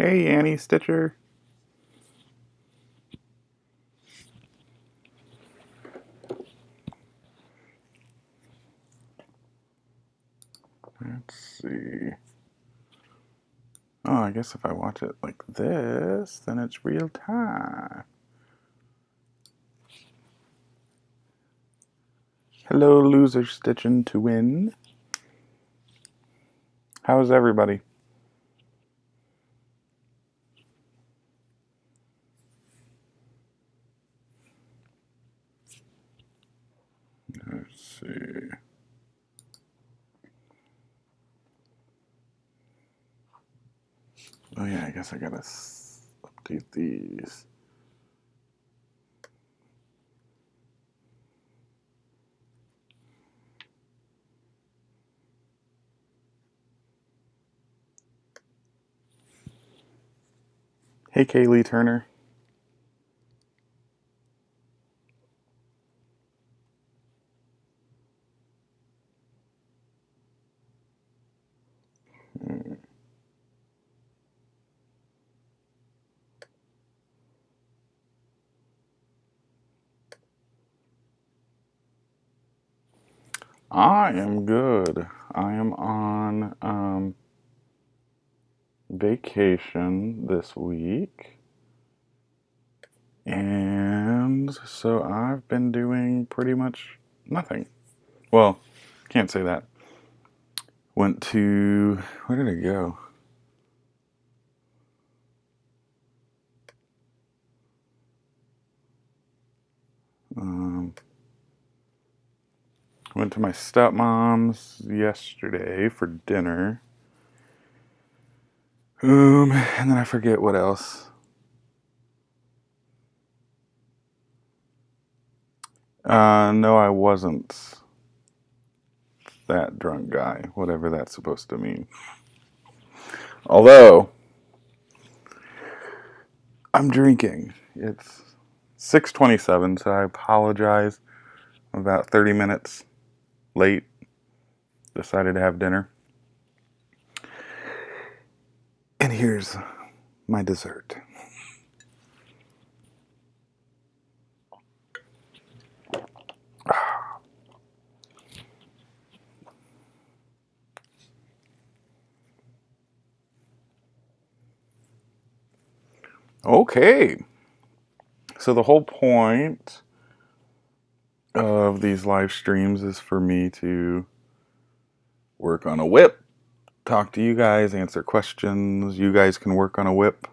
Hey, Annie Stitcher. Let's see. Oh, I guess if I watch it like this, then it's real time. Hello, loser stitching to win. How's everybody? Let's see. Oh yeah, I guess I gotta update these. Hey, Kaylee Turner. I am good. I am on vacation this week. And so I've been doing pretty much nothing. Well, can't say that. Went to, where did I go? Went to my stepmom's yesterday for dinner. And then I forget what else. No, I wasn't that drunk guy, whatever that's supposed to mean. Although, I'm drinking. It's 6:27, so I apologize. I'm about 30 minutes late. Decided to have dinner. And here's my dessert. Okay. So the whole point of these live streams is for me to work on a WIP, talk to you guys, answer questions. You guys can work on a WIP.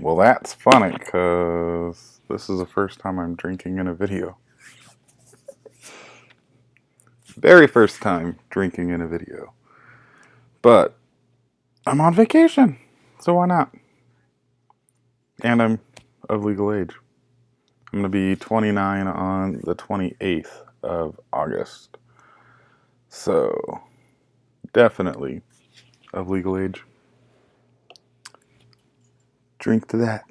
Well, that's funny because this is the first time I'm drinking in a video. Very first time drinking in a video. But I'm on vacation, so why not? And I'm of legal age. I'm going to be 29 on the 28th of August. So, definitely of legal age. Drink to that.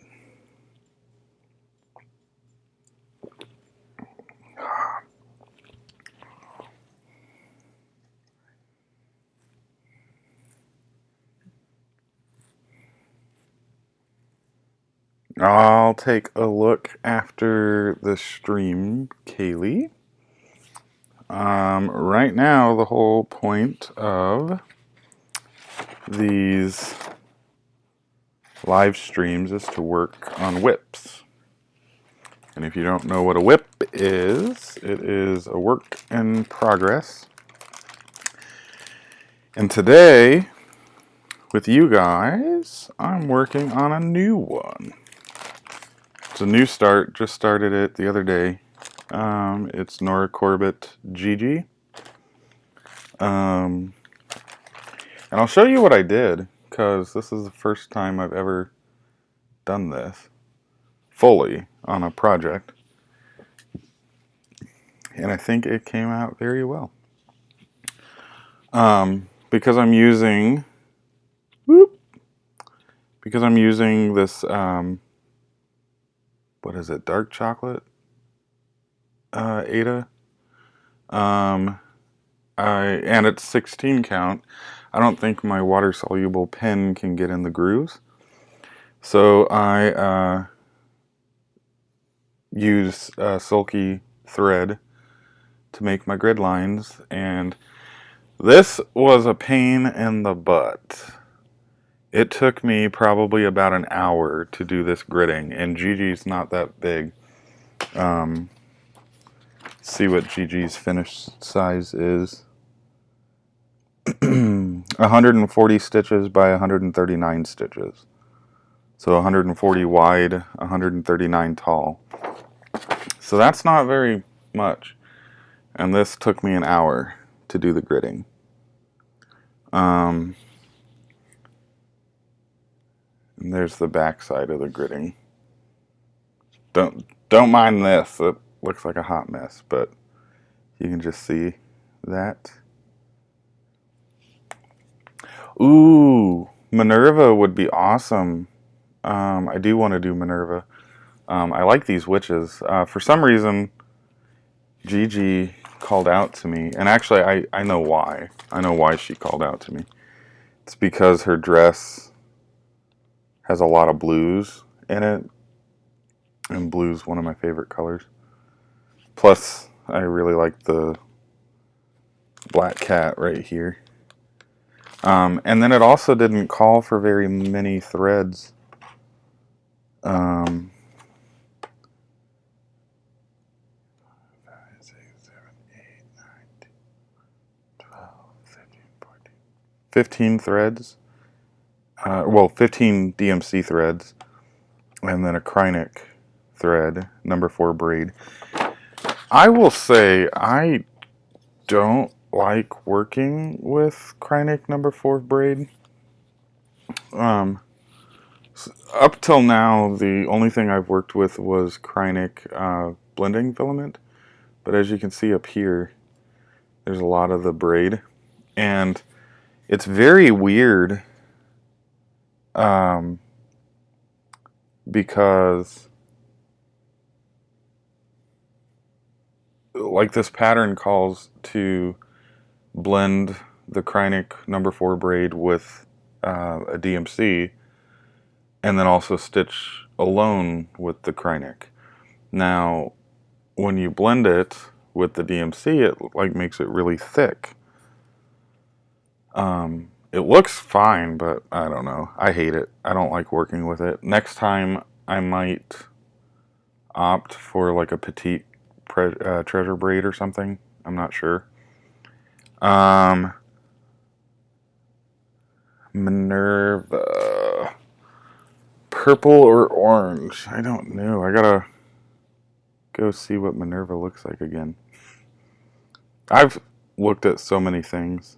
I'll take a look after the stream, Kaylee. Right now, the whole point of these live streams is to work on WIPs. And if you don't know what a WIP is, it is a work in progress. And today, with you guys, I'm working on a new one. It's a new start, just started it the other day. It's Nora Corbett, Gigi. And I'll show you what I did, because this is the first time I've ever done this fully on a project. And I think it came out very well. Because I'm using this, what is it, dark chocolate Ada. and it's 16 count. I don't think my water-soluble pen can get in the grooves. So I use sulky thread to make my grid lines, and this was a pain in the butt. It took me probably about an hour to do this gridding, and Gigi's not that big. See what Gigi's finished size is. 140 stitches by 139 stitches. So 140 wide, 139 tall. So that's not very much. And this took me an hour to do the gridding. And there's the back side of the gridding. Don't mind this. It looks like a hot mess, but you can just see that. Ooh, Minerva would be awesome. I do want to do Minerva. I like these witches. For some reason, Gigi called out to me, and actually I know why. I know why she called out to me. It's because her dress has a lot of blues in it, and blue's one of my favorite colors. Plus, I really like the black cat right here. And then it also didn't call for very many threads. 5, 6, 7, 8, 9, 10, 12, 13, 14, 15 threads. Well, 15 DMC threads, and then a Krynic thread, number 4 braid. I will say I don't like working with Krynic number 4 braid. Up till now, the only thing I've worked with was Krynic blending filament, but as you can see up here, there's a lot of the braid, and it's very weird because like this pattern calls to blend the Krynic number 4 braid with a DMC, and then also stitch alone with the Krynic. Now, when you blend it with the DMC, it like makes it really thick. It looks fine, but I don't know. I hate it. I don't like working with it. Next time, I might opt for like a petite treasure braid or something. I'm not sure. Minerva. Purple or orange? I don't know. I gotta go see what Minerva looks like again. I've looked at so many things.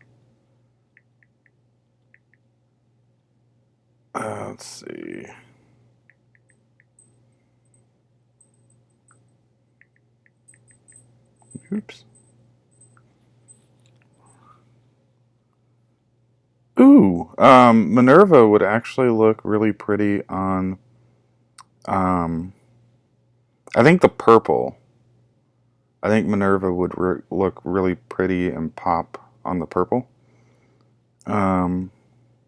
Let's see. Oops. Ooh, Minerva would actually look really pretty on, I think the purple. I think Minerva would look really pretty and pop on the purple.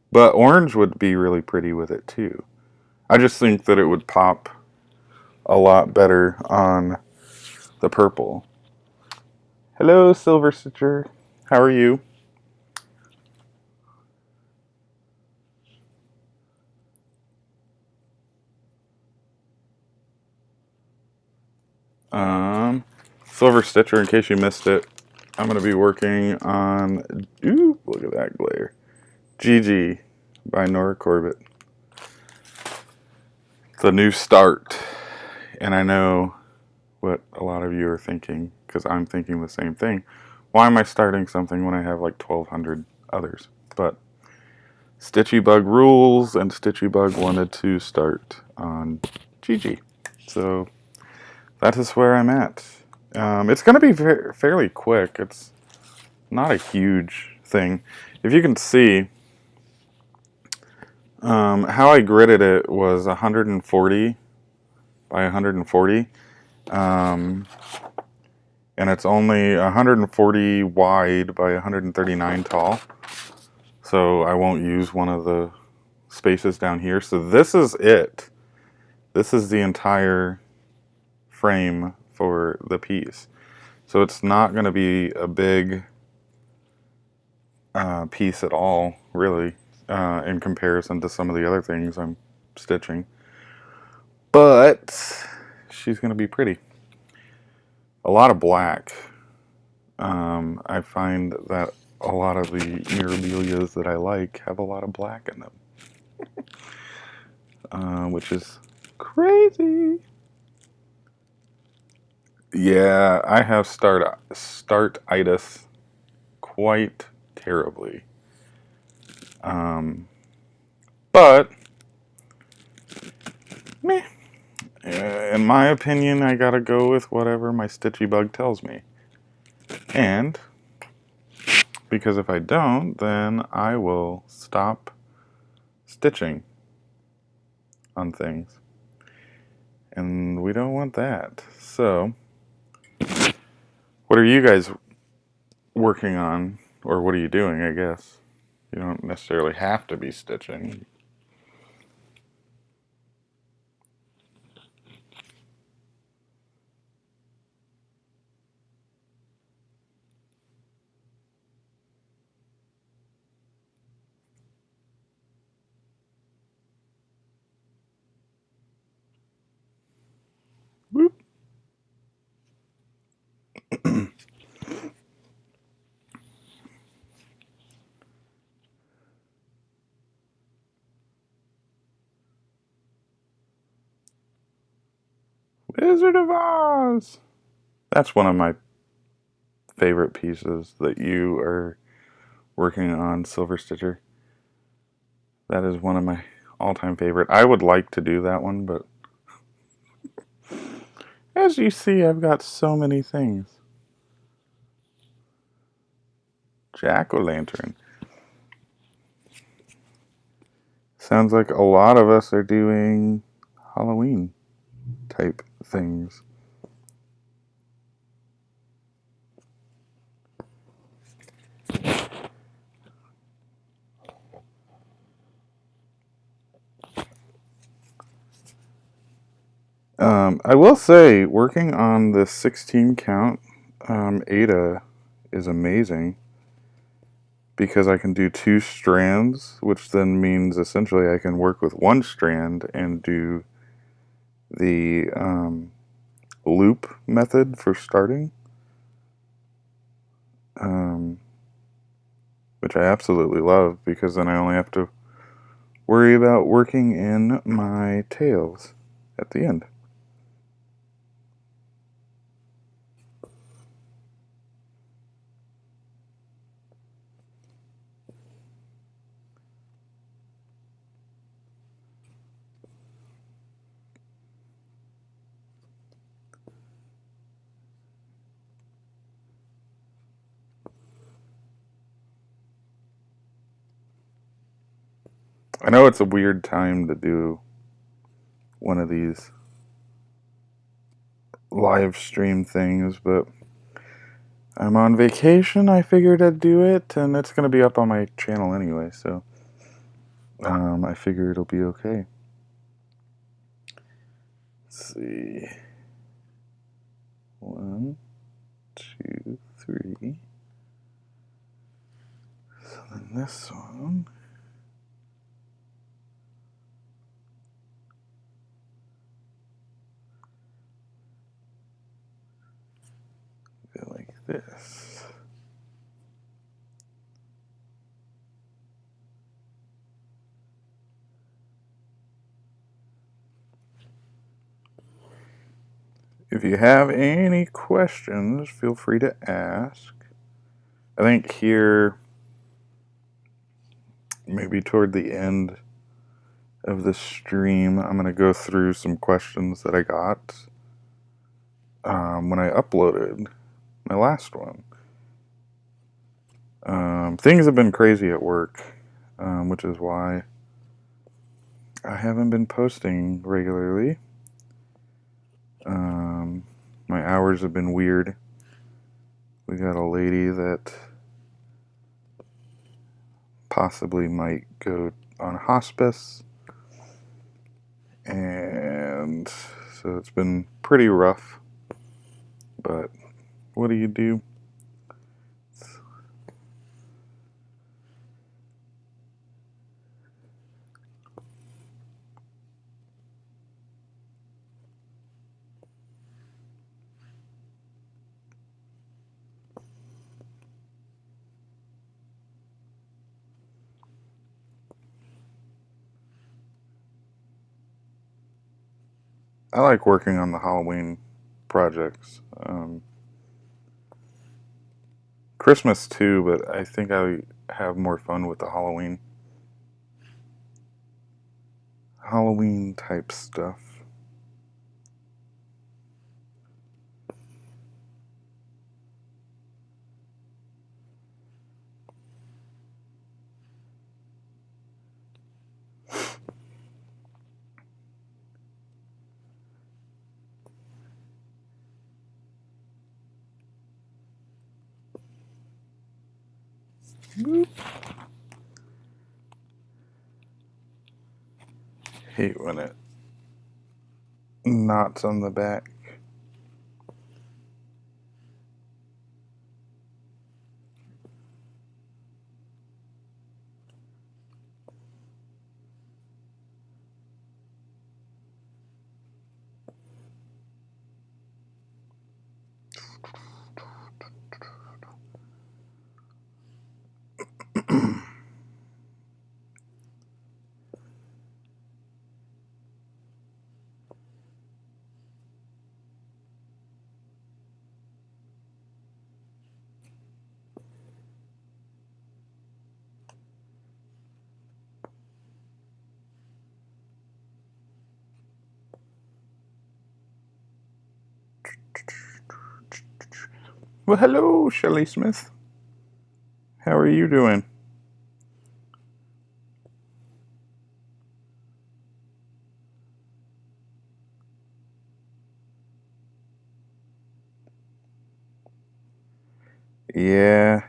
But orange would be really pretty with it too. I just think that it would pop a lot better on the purple. Hello, Silver Stitcher. How are you? Silver Stitcher, in case you missed it, I'm going to be working on, ooh, look at that glare. Gigi by Nora Corbett. It's a new start, and I know what a lot of you are thinking, because I'm thinking the same thing. Why am I starting something when I have like 1,200 others? But Stitchy Bug rules, and Stitchy Bug wanted to start on Gigi. So that is where I'm at. It's going to be fairly quick. It's not a huge thing. If you can see, how I gridded it was 140 by 140. And it's only 140 wide by 139 tall. So I won't use one of the spaces down here. So this is it. This is the entire frame for the piece. So it's not going to be a big piece at all, really, in comparison to some of the other things I'm stitching. But she's going to be pretty. A lot of black. I find that a lot of the mirabilias that I like have a lot of black in them, which is crazy. Yeah, I have startitis quite terribly. But meh. In my opinion, I gotta go with whatever my stitchy bug tells me. And because if I don't, then I will stop stitching on things. And we don't want that. So, what are you guys working on? Or what are you doing, I guess? You don't necessarily have to be stitching. Whoop. Wizard of Oz! That's one of my favorite pieces that you are working on, Silver Stitcher. That is one of my all-time favorite. I would like to do that one, but as you see, I've got so many things. Jack-o'-lantern. Sounds like a lot of us are doing Halloween type things. I will say, working on the 16 count Ada is amazing because I can do 2 strands, which then means essentially I can work with 1 strand and do the loop method for starting, which I absolutely love because then I only have to worry about working in my tails at the end. I know it's a weird time to do one of these live stream things, but I'm on vacation. I figured I'd do it, and it's going to be up on my channel anyway, so I figure it'll be okay. Let's see. 1, 2, 3. So then this one. Go like this. If you have any questions, feel free to ask. I think here, maybe toward the end of the stream, I'm going to go through some questions that I got when I uploaded my last one. Things have been crazy at work, which is why I haven't been posting regularly. My hours have been weird. We got a lady that possibly might go on hospice, and so it's been pretty rough, but what do you do? I like working on the Halloween projects. Christmas too, but I think I have more fun with the Halloween type stuff. Boop. Hate when it knots on the back. Well, hello, Shelley Smith. How are you doing? Yeah.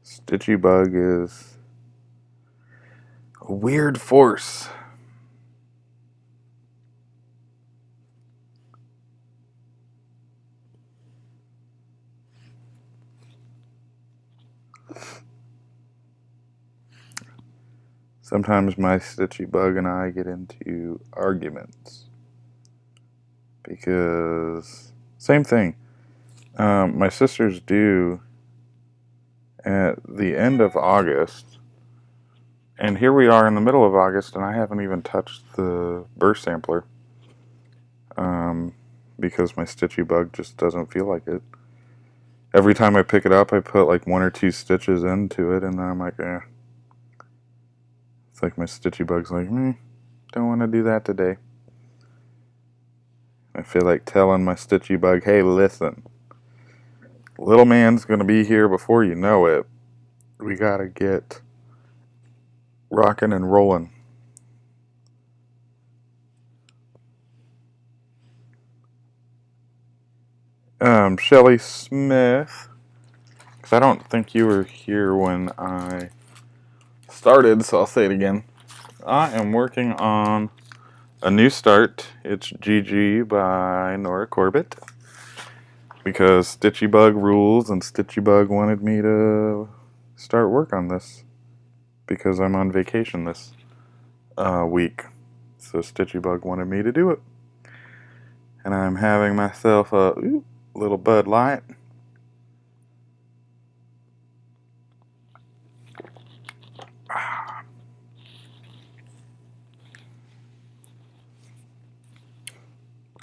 Stitchy Bug is a weird force. Sometimes my Stitchy Bug and I get into arguments because same thing. My sister's due at the end of August, and here we are in the middle of August, and I haven't even touched the burst sampler because my Stitchy Bug just doesn't feel like it. Every time I pick it up, I put like 1 or 2 stitches into it, and then I'm like, eh. It's like my Stitchy Bug's like, don't want to do that today. I feel like telling my Stitchy Bug, hey, listen, little man's going to be here before you know it. We got to get rocking and rolling. Shelley Smith, because I don't think you were here when I started, so I'll say it again. I am working on a new start. It's Gigi by Nora Corbett, because Stitchy Bug rules, and Stitchy Bug wanted me to start work on this because I'm on vacation this week. So Stitchy Bug wanted me to do it. And I'm having myself a little Bud Light.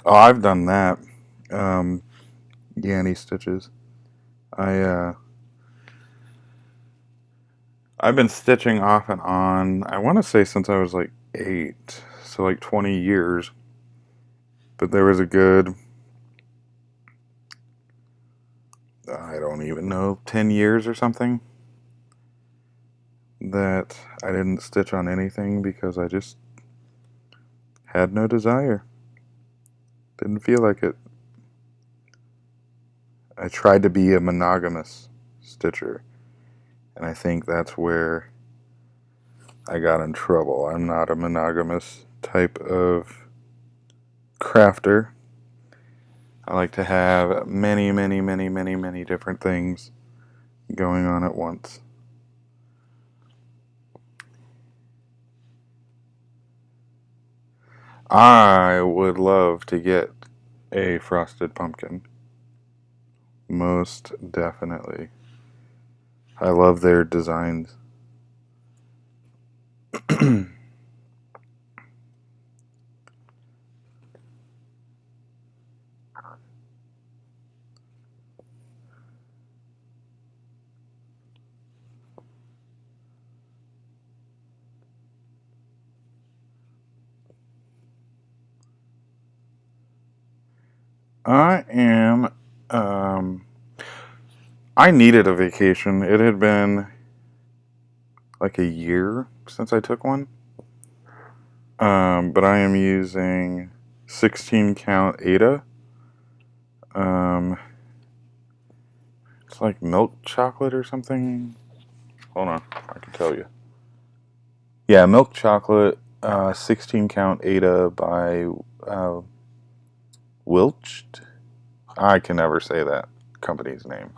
Oh, I've done that. Yanny stitches. I've been stitching off and on, I want to say since I was like 8, so like 20 years. But there was a good, I don't even know, 10 years or something that I didn't stitch on anything because I just had no desire. Didn't feel like it. I tried to be a monogamous stitcher, and I think that's where I got in trouble. I'm not a monogamous type of crafter. I like to have many, many, many, many, many different things going on at once. I would love to get a frosted pumpkin. Most definitely. I love their designs. I am, I needed a vacation. It had been like a year since I took one. But I am using 16 count Ada. It's like milk chocolate or something. Hold on, I can tell you. Yeah, milk chocolate, 16 count Ada by Wilched. I can never say that company's name,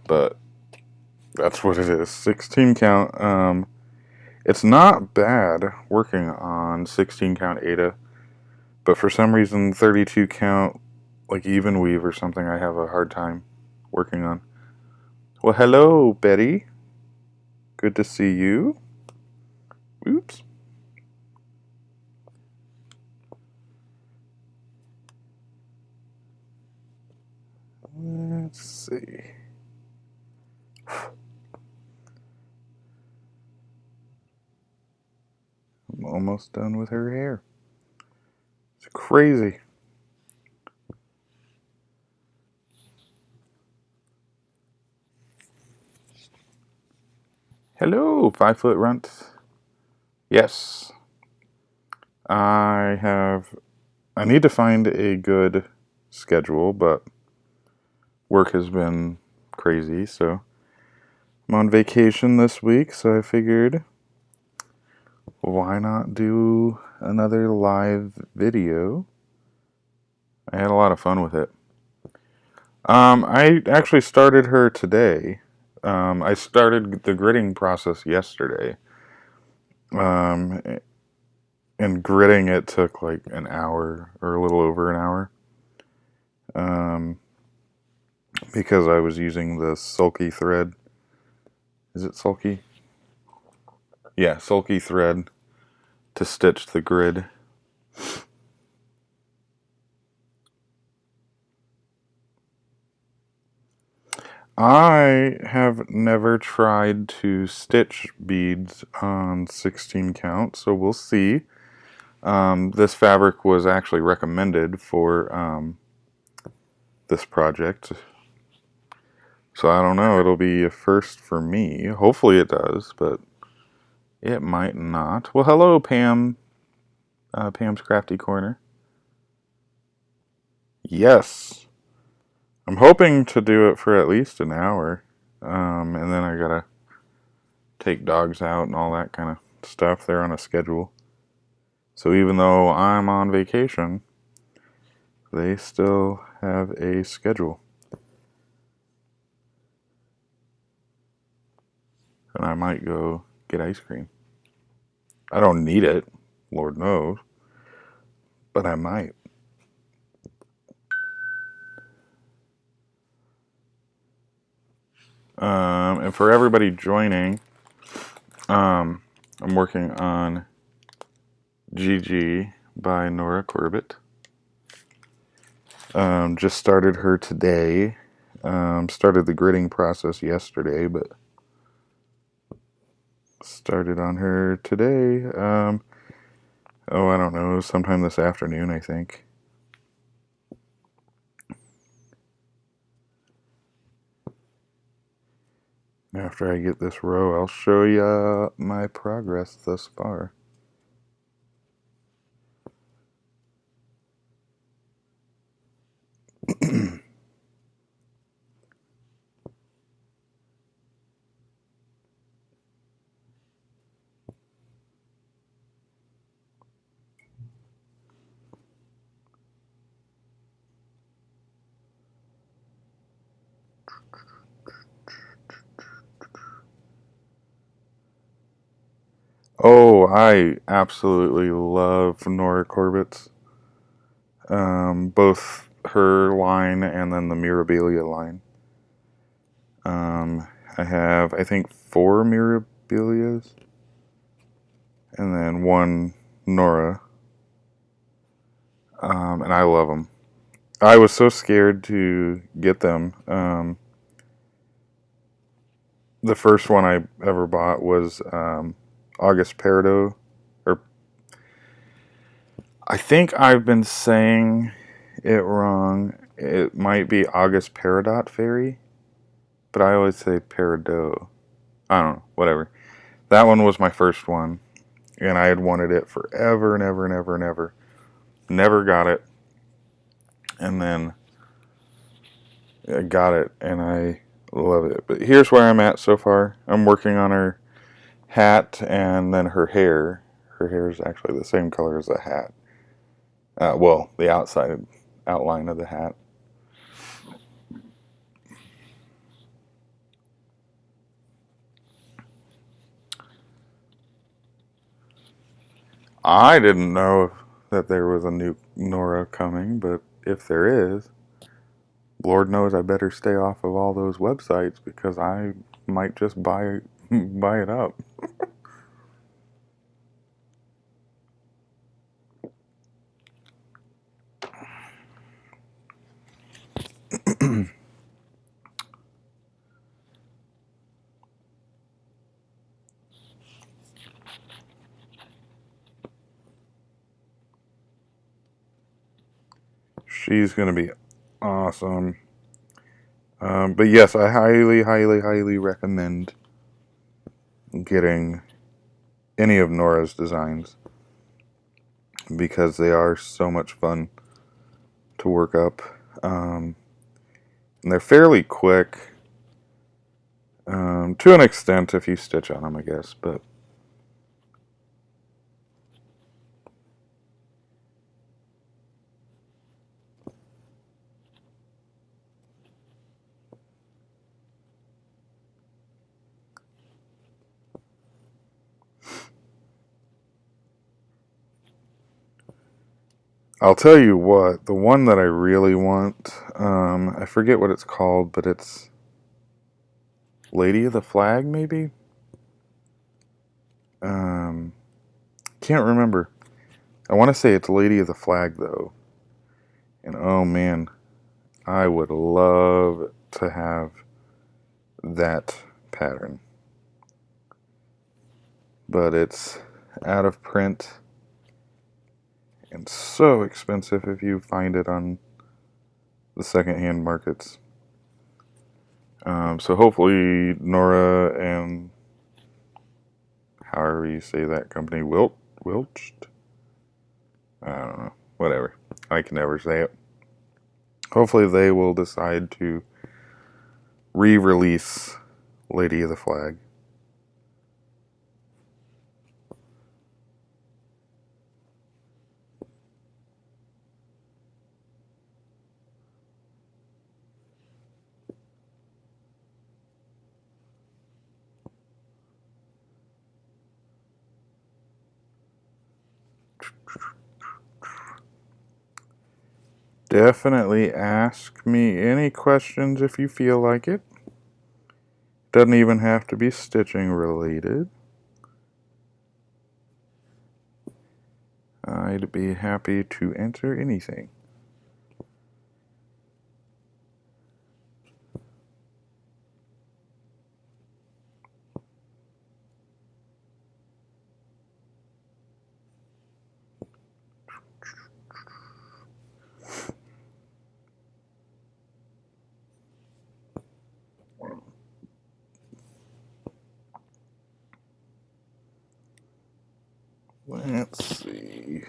but that's what it is. 16 count. It's not bad working on 16 count Ada, but for some reason 32 count, like even weave or something, I have a hard time working on. Well, hello, Betty. Good to see you. Oops. Let's see. I'm almost done with her hair. It's crazy. Hello, 5 foot runt. Yes. I need to find a good schedule, but work has been crazy, so I'm on vacation this week, so I figured why not do another live video? I had a lot of fun with it. I actually started her today. I started the gridding process yesterday. And gridding it took like an hour or a little over an hour. Because I was using the sulky thread. Is it sulky? Yeah, sulky thread to stitch the grid. I have never tried to stitch beads on 16 count, so we'll see. This fabric was actually recommended for this project, so I don't know. It'll be a first for me. Hopefully it does, but it might not. Well, hello, Pam. Pam's Crafty Corner. Yes. I'm hoping to do it for at least an hour. And then I gotta take dogs out and all that kind of stuff. They're on a schedule. So even though I'm on vacation, they still have a schedule. And I might go get ice cream. I don't need it, Lord knows, but I might. And for everybody joining, I'm working on Gigi by Nora Corbett. Just started her today. Started the gridding process yesterday, but started on her today. I don't know, sometime this afternoon, I think. After I get this row, I'll show you my progress thus far. Oh, I absolutely love Nora Corbett's. Both her line and then the Mirabilia line. I have, I think, 4 Mirabilias and then 1 Nora. And I love them. I was so scared to get them. The first one I ever bought was August Peridot. Or I think I've been saying it wrong. It might be August Peridot Fairy, but I always say Peridot. I don't know, whatever. That one was my first one, and I had wanted it forever and ever and ever and ever. Never got it, and then I got it, and I love it. But here's where I'm at so far. I'm working on her hat and then her hair. Her hair is actually the same color as the hat. Well, the outside outline of the hat. I didn't know that there was a new Nora coming, but if there is, Lord knows I better stay off of all those websites because I might just buy it up. She's gonna be awesome. But yes, I highly, highly, highly recommend getting any of Nora's designs because they are so much fun to work up. And they're fairly quick, to an extent if you stitch on them, I guess. But I'll tell you what, the one that I really want, I forget what it's called, but it's Lady of the Flag, maybe? Can't remember. I want to say it's Lady of the Flag, though. And oh man, I would love to have that pattern. But it's out of print and so expensive if you find it on the secondhand markets. So hopefully Nora and however you say that company, Wilched? I don't know. Whatever. I can never say it. Hopefully they will decide to re-release Lady of the Flag. Definitely ask me any questions if you feel like it. Doesn't even have to be stitching related. I'd be happy to answer anything. Let's see.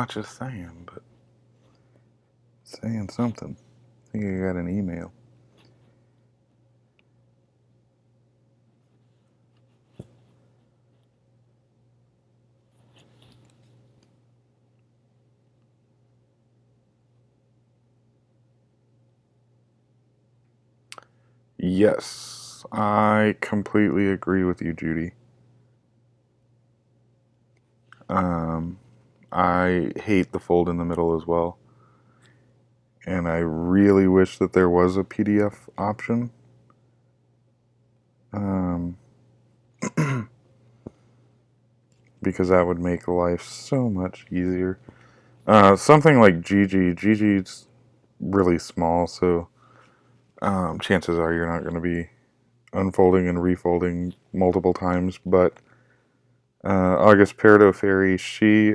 not just saying, but saying something. I think I got an email. Yes, I completely agree with you, Judy. I hate the fold in the middle as well. And I really wish that there was a PDF option. Because that would make life so much easier. Something like Gigi. Gigi's really small, so chances are you're not going to be unfolding and refolding multiple times. But August Peridot Fairy, she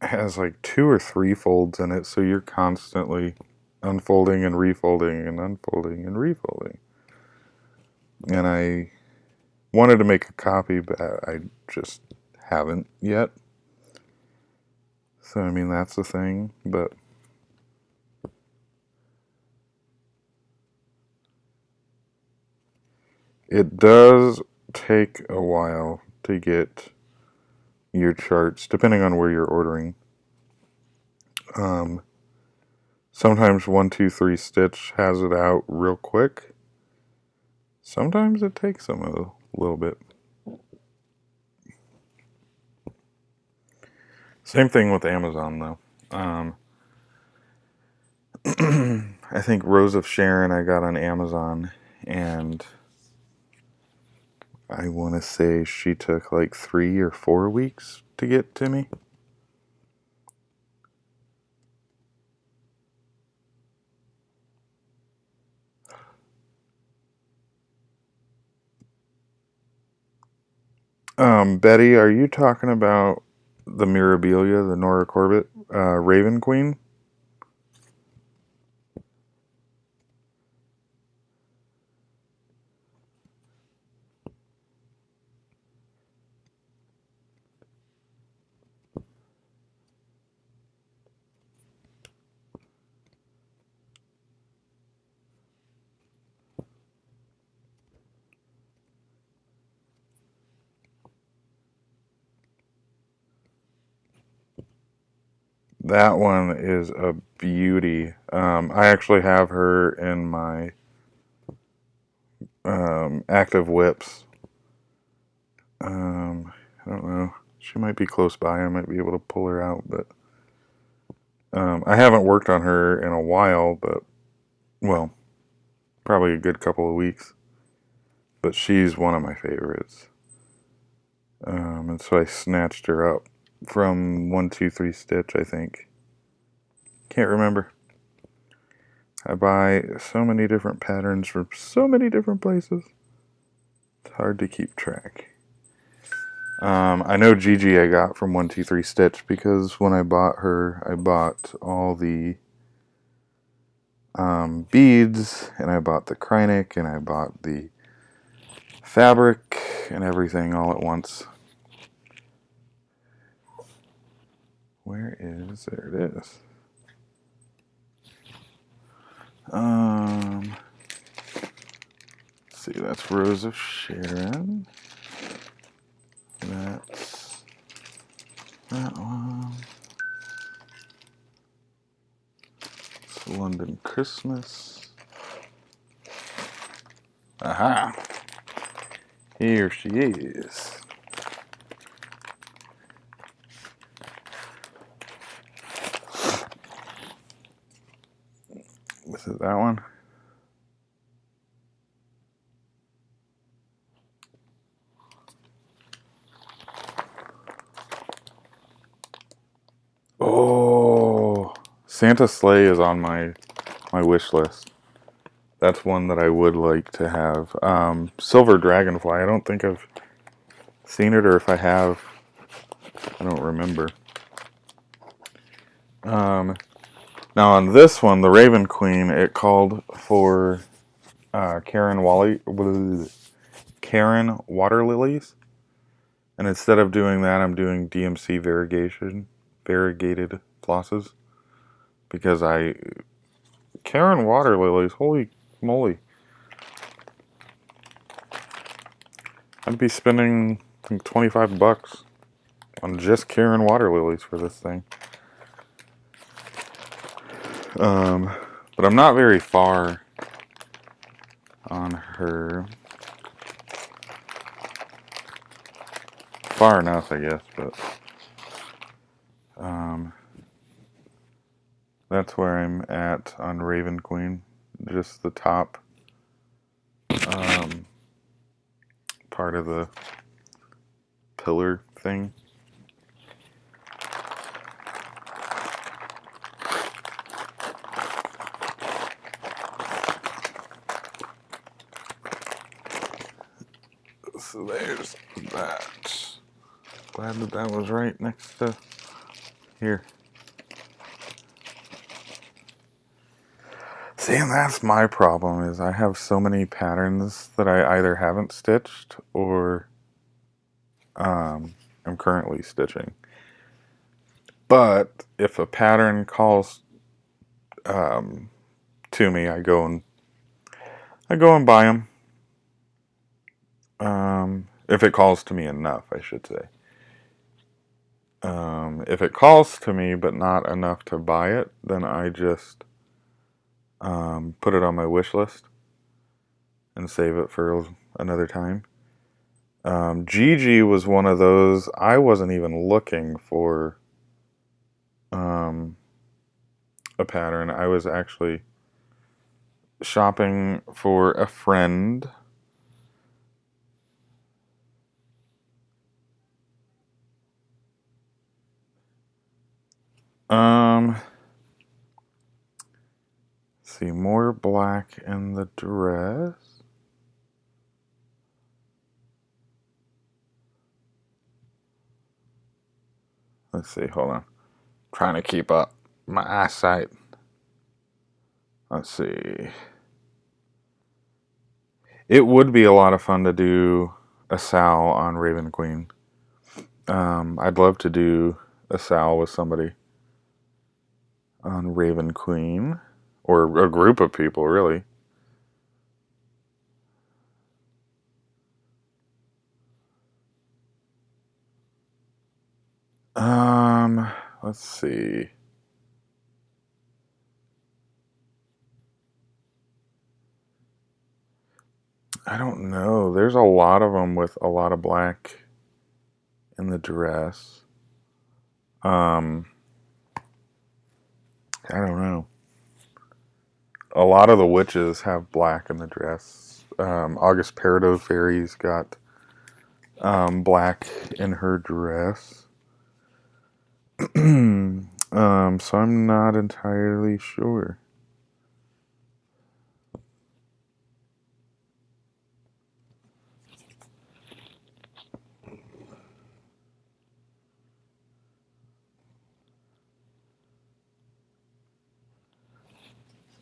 has like 2 or 3 folds in it, so you're constantly unfolding and refolding and unfolding and refolding. And I wanted to make a copy, but I just haven't yet. So, I mean, that's the thing, but it does take a while to get your charts, depending on where you're ordering. Sometimes 1, 2, 3 Stitch has it out real quick. Sometimes it takes them a little bit. Same thing with Amazon, though. I think Rose of Sharon I got on Amazon, and I want to say she took like 3 or 4 weeks to get to me. Betty, are you talking about the Mirabilia, the Nora Corbett Raven Queen? That one is a beauty. I actually have her in my active whips. I don't know. She might be close by. I might be able to pull her out, but I haven't worked on her in a while, but, well, probably a good couple of weeks. But she's one of my favorites. And so I snatched her up from 1, 2, 3 Stitch, I think. Can't remember. I buy so many different patterns from so many different places. It's hard to keep track. I know Gigi I got from 1, 2, 3 Stitch because when I bought her, I bought all the beads, and I bought the Kreinik, and I bought the fabric and everything all at once. Where is, there it is. Let's see, that's Rose of Sharon. That's that one. It's London Christmas. Aha! Here she is. Was it that one? Oh, Santa Sleigh is on my wish list. That's one that I would like to have. Silver Dragonfly, I don't think I've seen it, or if I have, I don't remember. Now on this one, the Raven Queen, it called for Karen Water Lilies, And instead of doing that, I'm doing DMC variegated flosses. Because Karen water lilies, holy moly. I'd be spending like $25 on just Karen water lilies for this thing. But I'm not very far on her. Far enough, I guess, but that's where I'm at on Raven Queen. Just the top part of the pillar thing. So there's that. Glad that that was right next to here. See, and that's my problem, is I have so many patterns that I either haven't stitched or I'm currently stitching. But if a pattern calls to me, I go and buy them. If it calls to me enough, I should say. If it calls to me but not enough to buy it, then I just put it on my wish list and save it for another time. Gigi was one of those. I wasn't even looking for a pattern. I was actually shopping for a friend. See, more black in the dress. Let's see, hold on. Trying to keep up my eyesight. Let's see. It would be a lot of fun to do a Sal on Raven Queen. I'd love to do a Sal with somebody on Raven Queen, or a group of people, really. Let's see. I don't know. There's a lot of them with a lot of black in the dress. I don't know. A lot of the witches have black in the dress. August Peridot Fairy's got black in her dress. So I'm not entirely sure.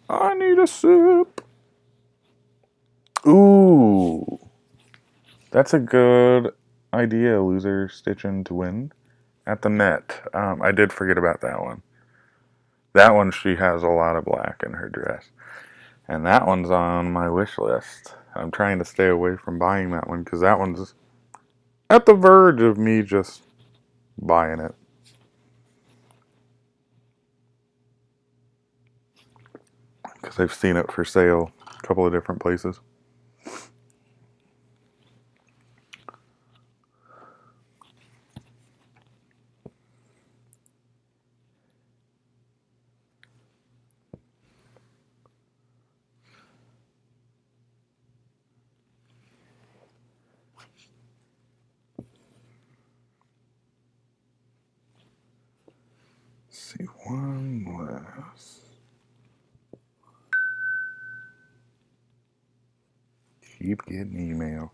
I need a sip. Ooh. That's a good idea, loser stitching to win at the net. I did forget about that one. That one, she has a lot of black in her dress. And that one's on my wish list. I'm trying to stay away from buying that one because that one's at the verge of me just buying it. Because I've seen it for sale a couple of different places. Let's see, one less. Keep getting email.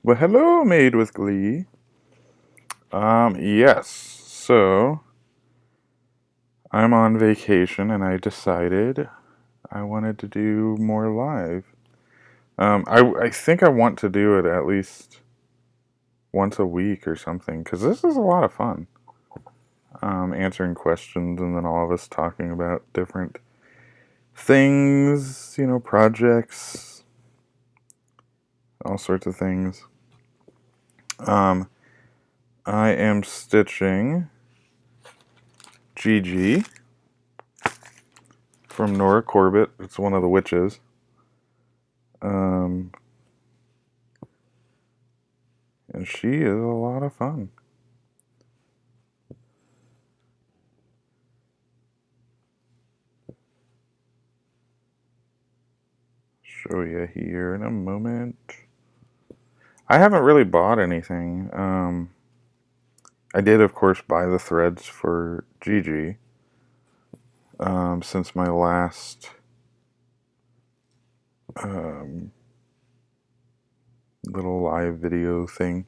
Well, hello, Made with Glee. Yes. So, I'm on vacation and I decided I wanted to do more live. I think I want to do it at least once a week or something, because this is a lot of fun. Answering questions and then all of us talking about different things, projects, all sorts of things. I am stitching Gigi from Nora Corbett. It's one of the witches. And she is a lot of fun. Show you here in a moment. I haven't really bought anything. I did, of course, buy the threads for Gigi since my last little live video thing.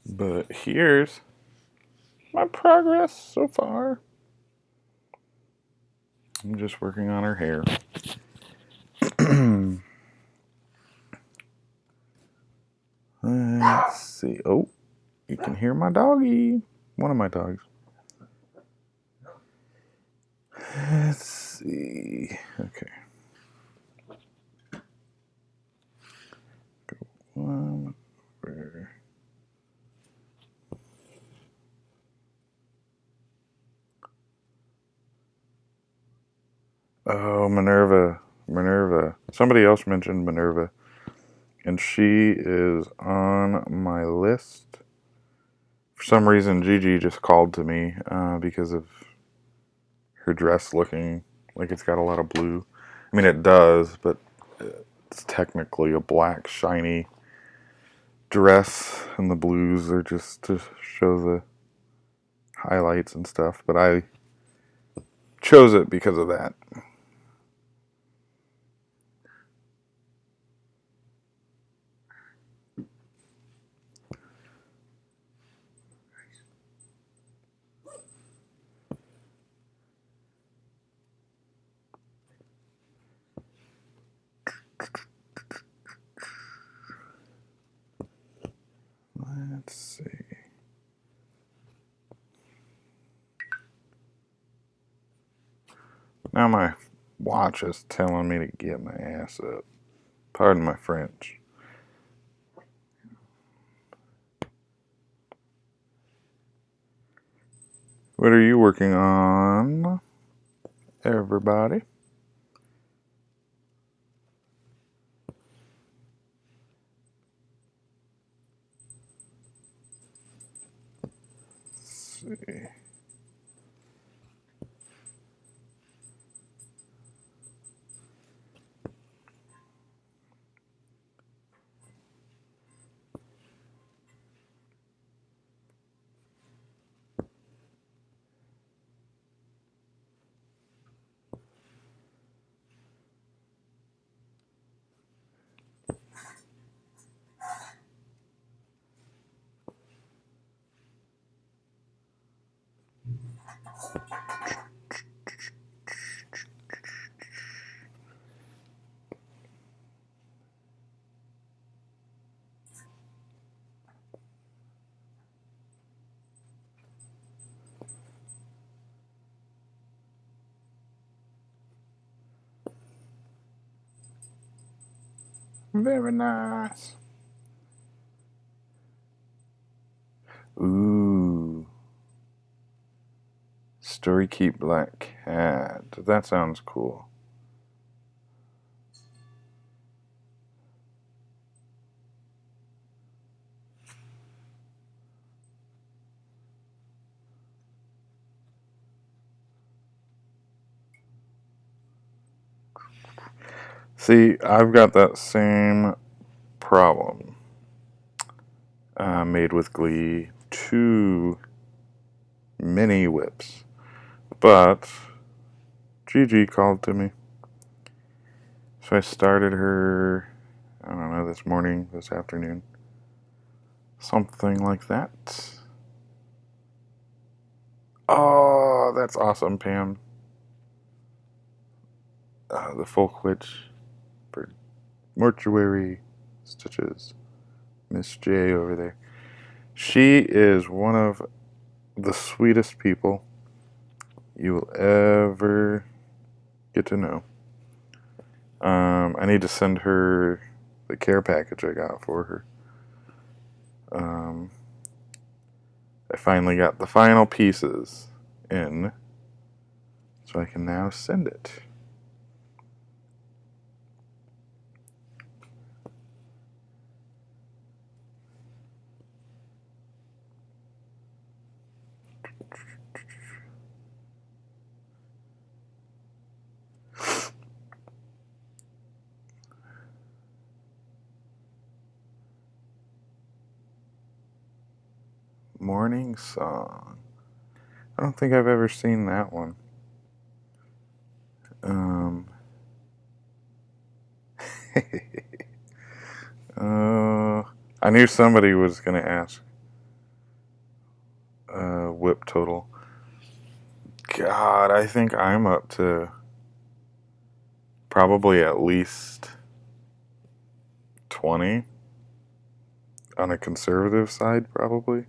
But here's my progress so far. I'm just working on her hair. Let's see. Oh, you can hear my doggy. One of my dogs. Let's see. Okay. Go one over. Oh, Minerva. Somebody else mentioned Minerva. And she is on my list. For some reason, Gigi just called to me because of her dress looking like it's got a lot of blue. I mean, it does, but it's technically a black, shiny dress, and the blues are just to show the highlights and stuff. But I chose it because of that. Let's see. Now my watch is telling me to get my ass up. Pardon my French. What are you working on, everybody? Let's see. Very nice. Ooh. Story Keep Black Cat. That sounds cool. See, I've got that same problem. Made with Glee 2 mini whips. But Gigi called to me. So I started her, I don't know, this morning, this afternoon. Something like that. Oh, that's awesome, Pam. The folk witch for mortuary stitches. Miss J over there. She is one of the sweetest people you will ever get to know. I need to send her the care package I got for her. I finally got the final pieces in, so I can now send it. Morning Song. I don't think I've ever seen that one. I knew somebody was going to ask. WIP total. God, I think I'm up to probably at least 20. On a conservative side, probably.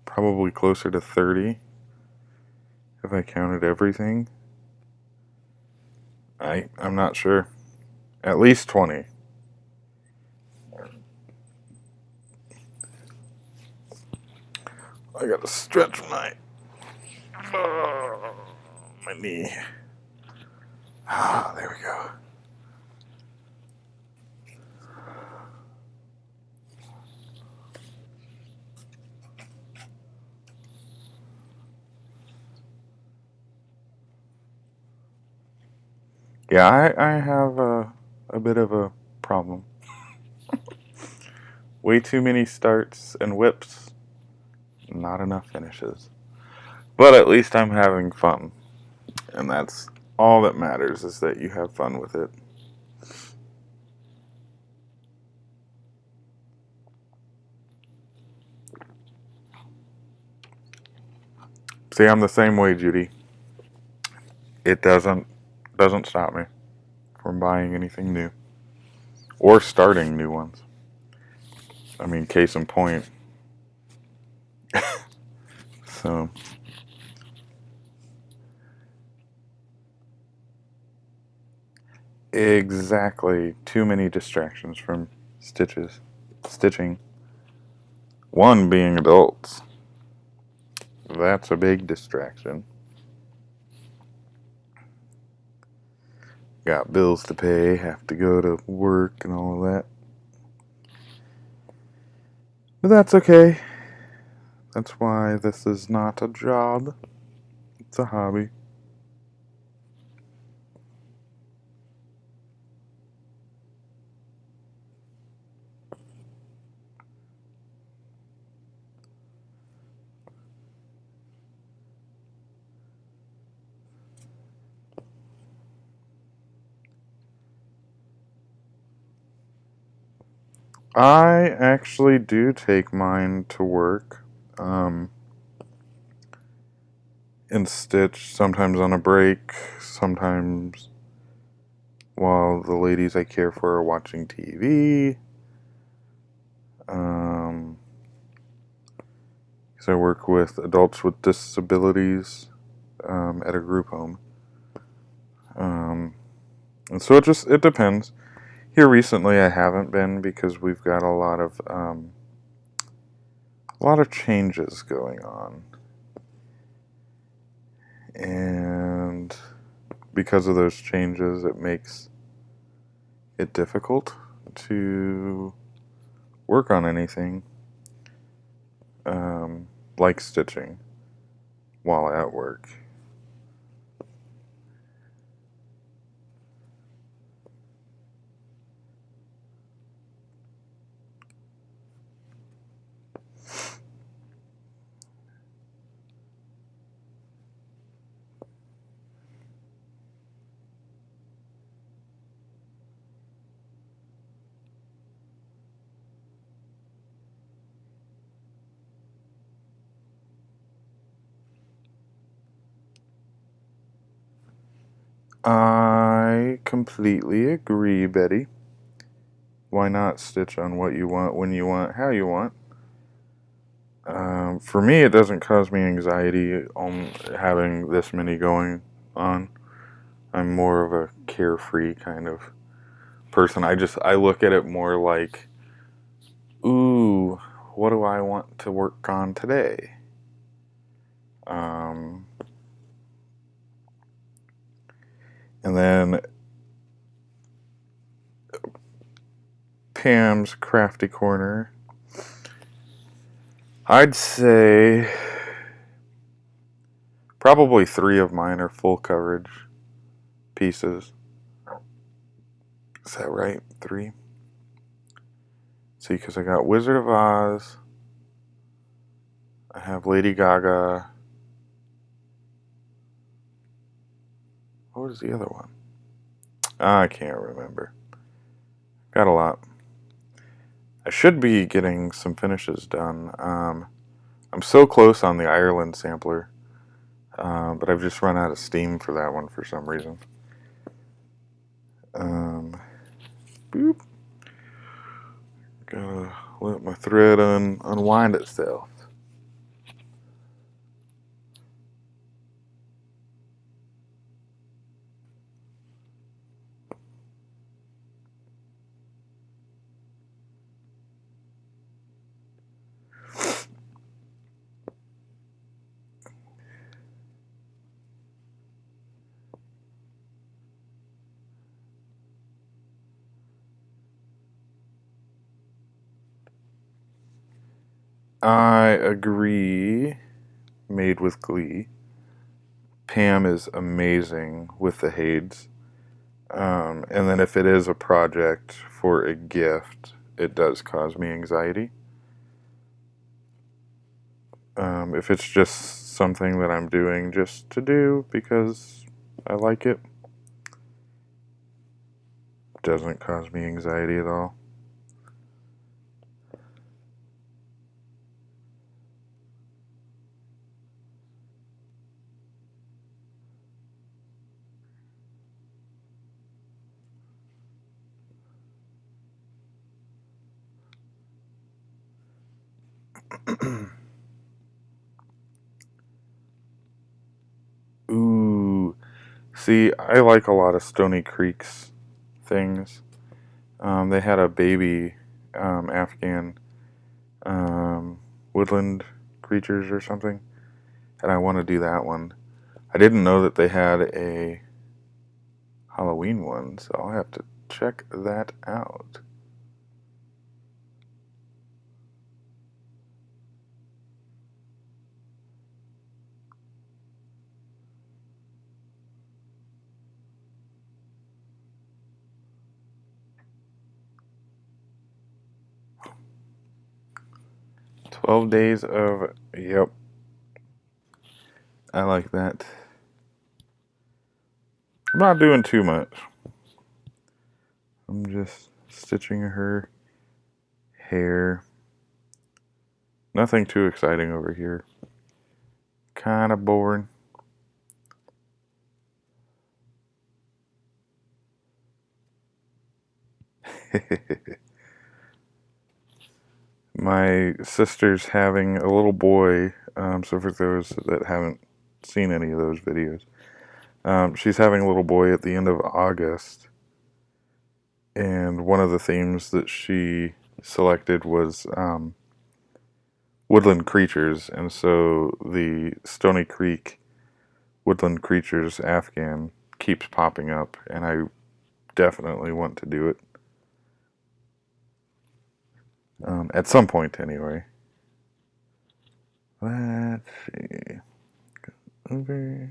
Probably closer to 30. If I counted everything. I'm not sure. At least 20. I gotta stretch my knee. There we go. Yeah, I have a bit of a problem. Way too many starts and whips, not enough finishes. But at least I'm having fun. And that's all that matters, is that you have fun with it. See, I'm the same way, Judy. It doesn't stop me from buying anything new. Or starting new ones. I mean, case in point. So... Exactly. Too many distractions from stitching. One being adults. That's a big distraction. Got bills to pay, have to go to work and all of that. But that's okay. That's why this is not a job. It's a hobby. I actually do take mine to work. And stitch, sometimes on a break, sometimes while the ladies I care for are watching TV. Because I work with adults with disabilities at a group home. And so it depends. Here recently I haven't been because we've got a lot of changes going on. And because of those changes, it makes it difficult to work on anything like stitching while at work. I completely agree, Betty. Why not stitch on what you want, when you want, how you want? For me, it doesn't cause me anxiety on having this many going on. I'm more of a carefree kind of person. I look at it more like, ooh, what do I want to work on today? And then Pam's Crafty Corner. I'd say probably 3 of mine are full coverage pieces. Is that right? 3? See, because I got Wizard of Oz, I have Lady Gaga. What was the other one? I can't remember. Got a lot. I should be getting some finishes done. I'm so close on the Ireland sampler, but I've just run out of steam for that one for some reason. Boop. Gotta let my thread unwind itself. I agree. Made with Glee. Pam is amazing with the Hades. And then if it is a project for a gift, it does cause me anxiety. If it's just something that I'm doing just to do because I like it, doesn't cause me anxiety at all. Ooh, see, I like a lot of Stony Creek's things. They had a baby Afghan woodland creatures or something, and I want to do that one. I didn't know that they had a Halloween one, so I'll have to check that out. "12 days of..." Yep, I like that. I'm not doing too much. I'm just stitching her hair. Nothing too exciting over here. Kind of boring. My sister's having a little boy, so for those that haven't seen any of those videos, she's having a little boy at the end of August, and one of the themes that she selected was woodland creatures, and so the Stony Creek Woodland Creatures Afghan keeps popping up, and I definitely want to do it. At some point, anyway. Let's see. Go over.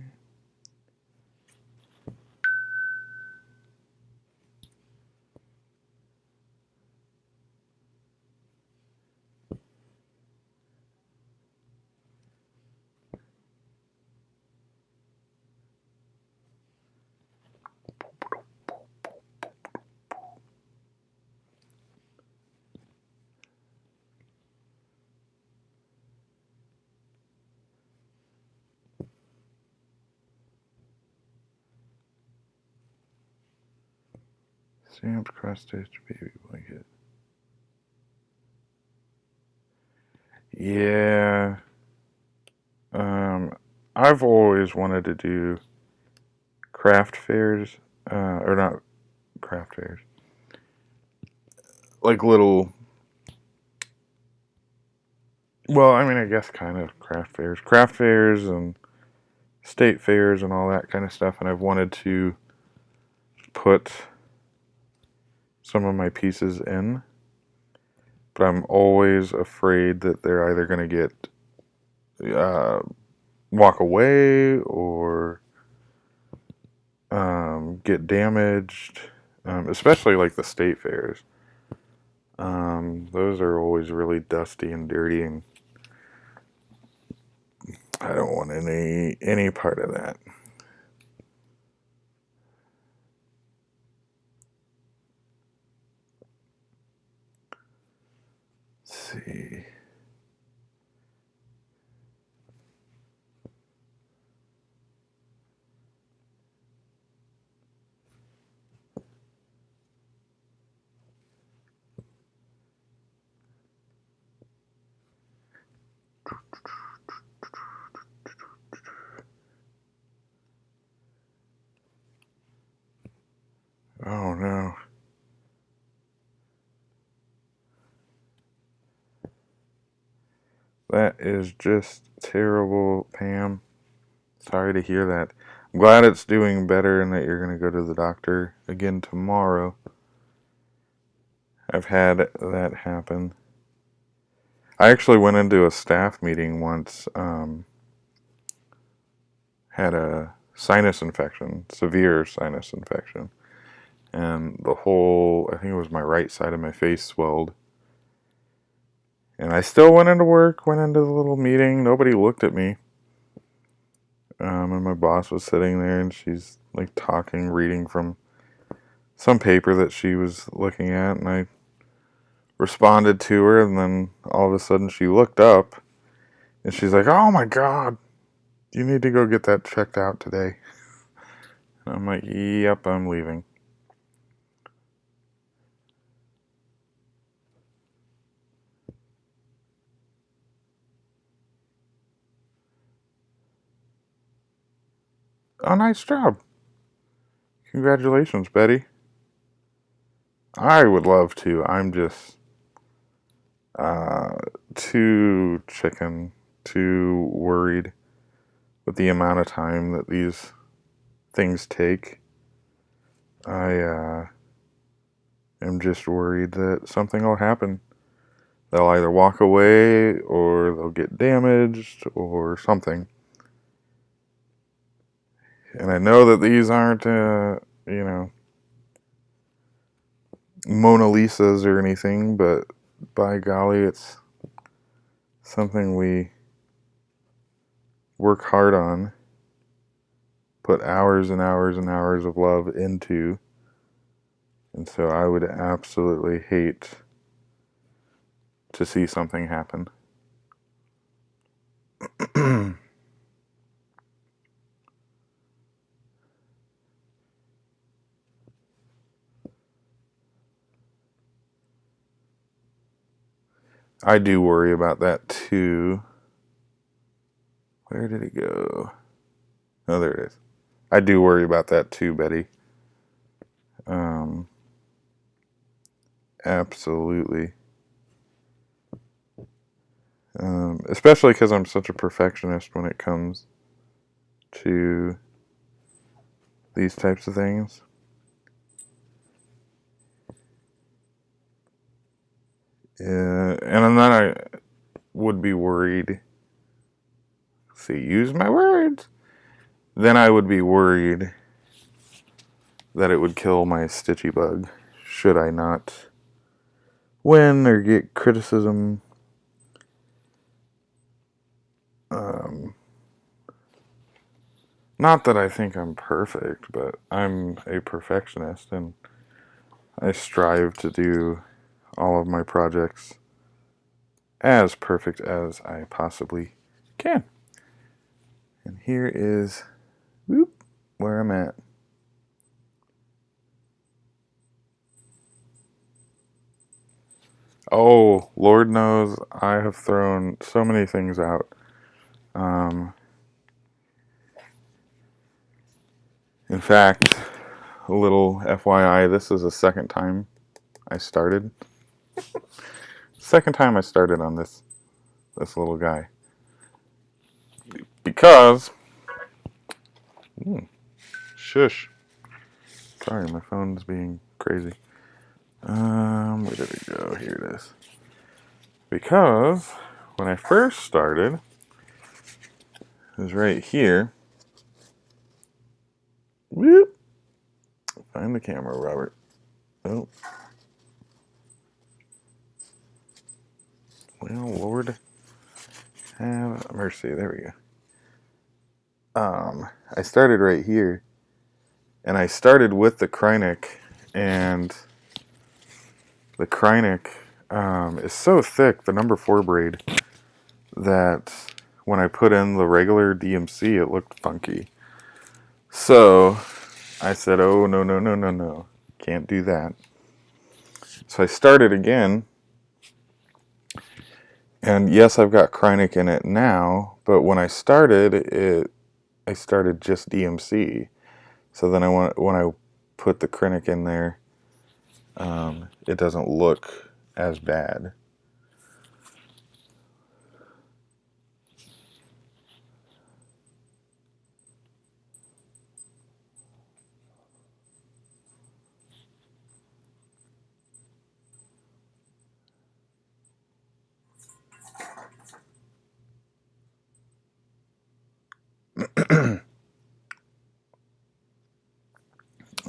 Stamped cross-stitch baby blanket. Yeah. I've always wanted to do craft fairs, or not craft fairs, like little, well, I mean, I guess kind of craft fairs and state fairs and all that kind of stuff, and I've wanted to put some of my pieces in, but I'm always afraid that they're either going to walk away or get damaged, especially like the state fairs. Those are always really dusty and dirty, and I don't want any part of that. Let's see. Oh no. That is just terrible, Pam. Sorry to hear that. I'm glad it's doing better and that you're going to go to the doctor again tomorrow. I've had that happen. I actually went into a staff meeting once, had a sinus infection, severe sinus infection, and the whole, I think it was my right side of my face swelled. And I still went into work, went into the little meeting, nobody looked at me. And my boss was sitting there and she's like talking, reading from some paper that she was looking at, and I responded to her, and then all of a sudden she looked up and she's like, "Oh my God, you need to go get that checked out today." And I'm like, "Yep, I'm leaving." Oh, nice job. Congratulations, Betty. I would love to. I'm just too chicken, too worried with the amount of time that these things take. I am just worried that something will happen. They'll either walk away or they'll get damaged or something. And I know that these aren't, Mona Lisas or anything, but by golly, it's something we work hard on, put hours and hours and hours of love into. And so I would absolutely hate to see something happen. I do worry about that too. Where did it go? Oh, there it is. I do worry about that too, Betty. Absolutely. Especially because I'm such a perfectionist when it comes to these types of things. And then I would be worried. See, use my words. Then I would be worried that it would kill my stitchy bug should I not win or get criticism. Not that I think I'm perfect, but I'm a perfectionist and I strive to do all of my projects as perfect as I possibly can. And here is where I'm at. Oh, Lord knows I have thrown so many things out. In fact, a little FYI, this is the second time I started. Second time I started on this little guy. Because shush. Sorry, my phone's being crazy. Where did it go? Here it is. Because when I first started, it was right here. Whoop. Find the camera, Robert. Oh. Well, Lord have mercy. There we go. I started right here. And I started with the Krynic, and the Krynic is so thick, the number 4 braid, that when I put in the regular DMC, it looked funky. So I said, oh, no, no, no, no, no. Can't do that. So I started again. And yes, I've got Krynic in it now, but when I started, I started just DMC. So then when I put the Krynic in there, it doesn't look as bad.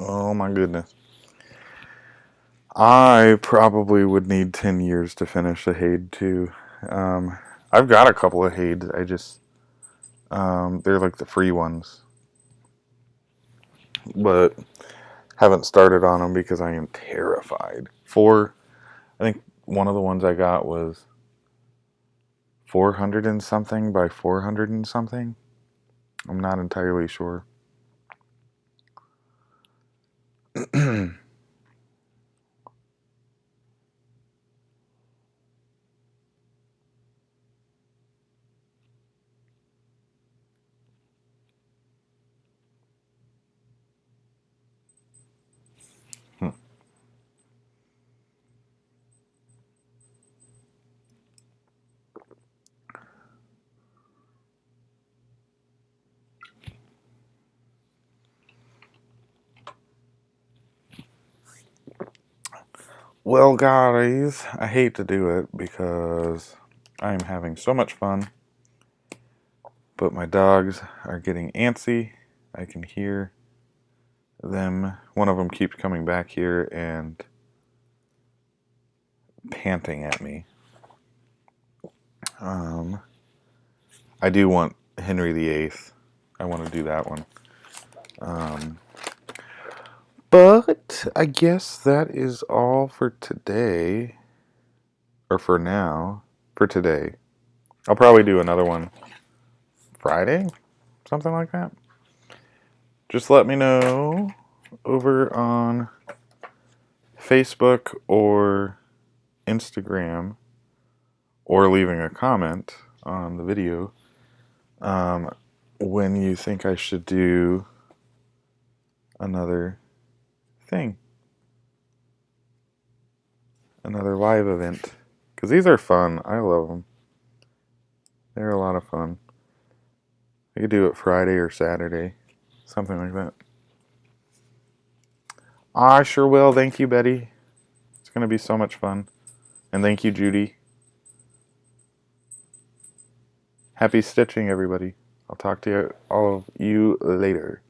Oh my goodness. I probably would need 10 years to finish a Haid too. I've got a couple of Haids. I just, they're like the free ones. But haven't started on them because I am terrified. I think one of the ones I got was 400 and something by 400 and something. I'm not entirely sure. Well, guys, I hate to do it because I am having so much fun, but my dogs are getting antsy. I can hear them. One of them keeps coming back here and panting at me. I do want Henry VIII. I want to do that one. But I guess that is all for today. Or for now. For today. I'll probably do another one Friday? Something like that. Just let me know over on Facebook or Instagram, or leaving a comment on the video, when you think I should do another thing. Another live event. Because these are fun. I love them. They're a lot of fun. I could do it Friday or Saturday. Something like that. I sure will. Thank you, Betty. It's going to be so much fun. And thank you, Judy. Happy stitching, everybody. I'll talk to all of you later.